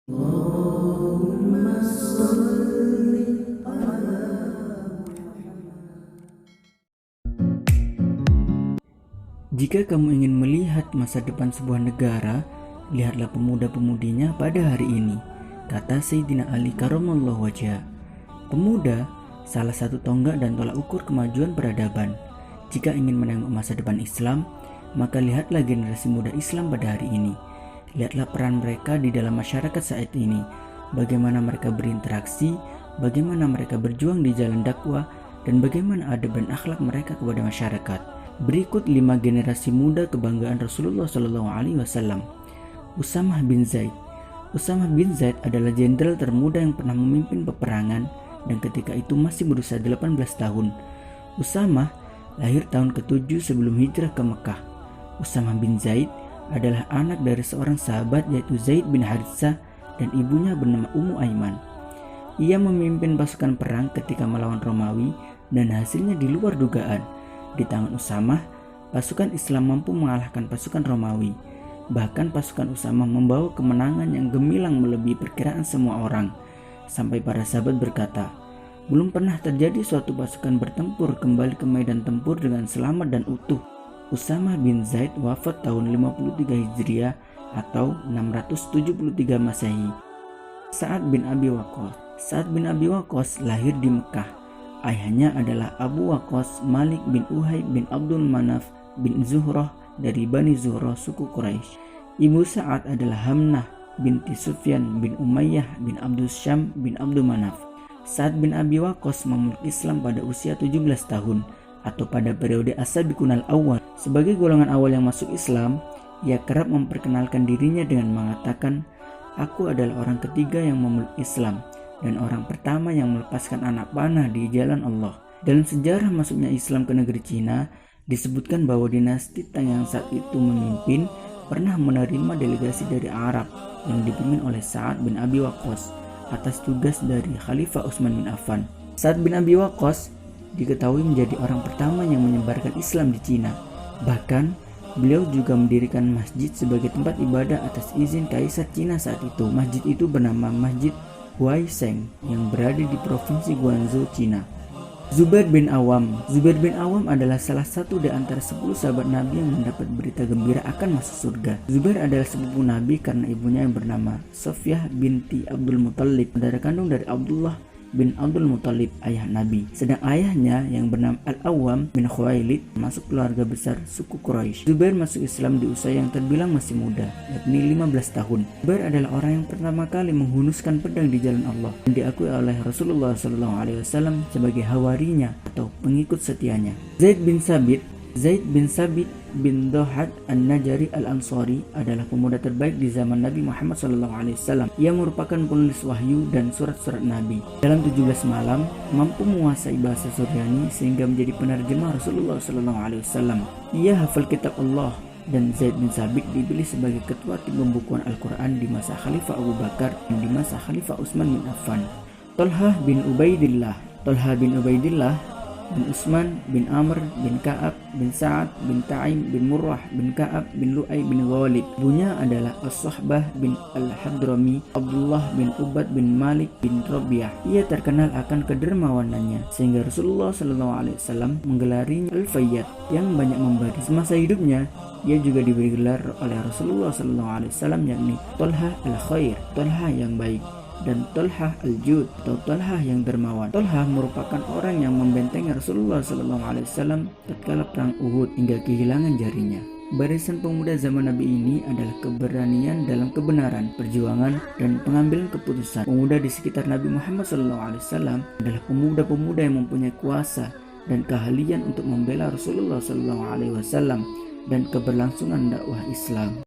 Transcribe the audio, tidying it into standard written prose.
Jika kamu ingin melihat masa depan sebuah negara, lihatlah pemuda-pemudinya pada hari ini, kata Sayyidina Ali karramallahu wajhah. Pemuda, salah satu tonggak dan tolak ukur kemajuan peradaban. Jika ingin menengok masa depan Islam, maka lihatlah generasi muda Islam pada hari ini. Lihatlah peran mereka di dalam masyarakat saat ini, bagaimana mereka berinteraksi, bagaimana mereka berjuang di jalan dakwah, dan bagaimana adab dan akhlak mereka kepada masyarakat. Berikut 5 generasi muda kebanggaan Rasulullah SAW. Usamah bin Zaid. Usamah bin Zaid adalah jenderal termuda yang pernah memimpin peperangan dan ketika itu masih berusia 18 tahun. Usamah lahir tahun ke-7 sebelum hijrah ke Mekah. Usamah bin Zaid adalah anak dari seorang sahabat yaitu Zaid bin Haritsah dan ibunya bernama Ummu Aiman. Ia memimpin pasukan perang ketika melawan Romawi dan hasilnya di luar dugaan. Di tangan Usamah, pasukan Islam mampu mengalahkan pasukan Romawi. Bahkan pasukan Usamah membawa kemenangan yang gemilang melebihi perkiraan semua orang. Sampai para sahabat berkata, belum pernah terjadi suatu pasukan bertempur kembali ke medan tempur dengan selamat dan utuh. Usamah bin Zaid wafat tahun 53 Hijriah atau 673 Masehi. Sa'ad bin Abi Waqqas. Sa'ad bin Abi Waqqas lahir di Mekah. Ayahnya adalah Abu Waqqas Malik bin Uhayb bin Abdul Manaf bin Zuhrah dari Bani Zuhrah suku Quraisy. Ibu Sa'ad adalah Hamnah binti Sufyan bin Umayyah bin Abdul Syam bin Abdul Manaf. Sa'ad bin Abi Waqqas memeluk Islam pada usia 17 tahun atau pada periode As-Sabiqun al-Awwal. Sebagai golongan awal yang masuk Islam, ia kerap memperkenalkan dirinya dengan mengatakan, "Aku adalah orang ketiga yang memeluk Islam dan orang pertama yang melepaskan anak panah di jalan Allah." Dalam sejarah masuknya Islam ke negeri Cina, disebutkan bahwa dinasti Tang yang saat itu memimpin pernah menerima delegasi dari Arab yang dipimpin oleh Sa'ad bin Abi Waqqas atas tugas dari Khalifah Utsman bin Affan. Sa'ad bin Abi Waqqas diketahui menjadi orang pertama yang menyebarkan Islam di Cina. Bahkan, beliau juga mendirikan masjid sebagai tempat ibadah atas izin Kaisar Cina saat itu. Masjid itu bernama Masjid Huaisheng yang berada di provinsi Guangzhou, Cina. Zubair bin Awam. Zubair bin Awam adalah salah satu di antara 10 sahabat Nabi yang mendapat berita gembira akan masuk surga. Zubair adalah sepupu Nabi karena ibunya yang bernama Sofiyah binti Abdul Muthalib, saudara kandung dari Abdullah bin Abdul Muthalib, ayah Nabi. Sedang ayahnya yang bernama Al-Awwam bin Khuwailid masuk keluarga besar suku Quraisy. Zubair masuk Islam di usia yang terbilang masih muda, yakni 15 tahun. Zubair adalah orang yang pertama kali menghunuskan pedang di jalan Allah dan diakui oleh Rasulullah SAW sebagai hawarinya atau pengikut setianya. Zaid bin Sabit bin Dohad An-Najari Al-Ansari adalah pemuda terbaik di zaman Nabi Muhammad SAW. Ia merupakan penulis wahyu dan surat-surat Nabi. Dalam 17 malam, mampu menguasai bahasa Suryani sehingga menjadi penerjemah Rasulullah SAW. Ia hafal kitab Allah dan Zaid bin Sabit dipilih sebagai ketua tim pembukuan Al-Quran di masa Khalifah Abu Bakar dan di masa Khalifah Utsman bin Affan. Tolhah bin Ubaidillah bin Utsman bin Amr bin Ka'ab bin Sa'ad bin Ta'im bin Murrah bin Ka'ab bin Lu'ay bin Ghalib. Ibunya adalah As-Sahbah bin Al-Hadrami Abdullah bin Ubad bin Malik bin Rabi'ah. Ia terkenal akan kedermawanannya sehingga Rasulullah SAW menggelarinya Al-Fayyad yang banyak memberi. Semasa hidupnya ia juga diberi gelar oleh Rasulullah SAW yakni Tolhah al-Khair, Tolhah yang baik, dan Tolhah al-Jud atau Tolhah yang dermawan. Tolhah merupakan orang yang membentengi Rasulullah SAW tatkala perang Uhud hingga kehilangan jarinya. Barisan pemuda zaman Nabi ini adalah keberanian dalam kebenaran, perjuangan, dan pengambilan keputusan. Pemuda di sekitar Nabi Muhammad SAW adalah pemuda-pemuda yang mempunyai kuasa dan keahlian untuk membela Rasulullah SAW dan keberlangsungan dakwah Islam.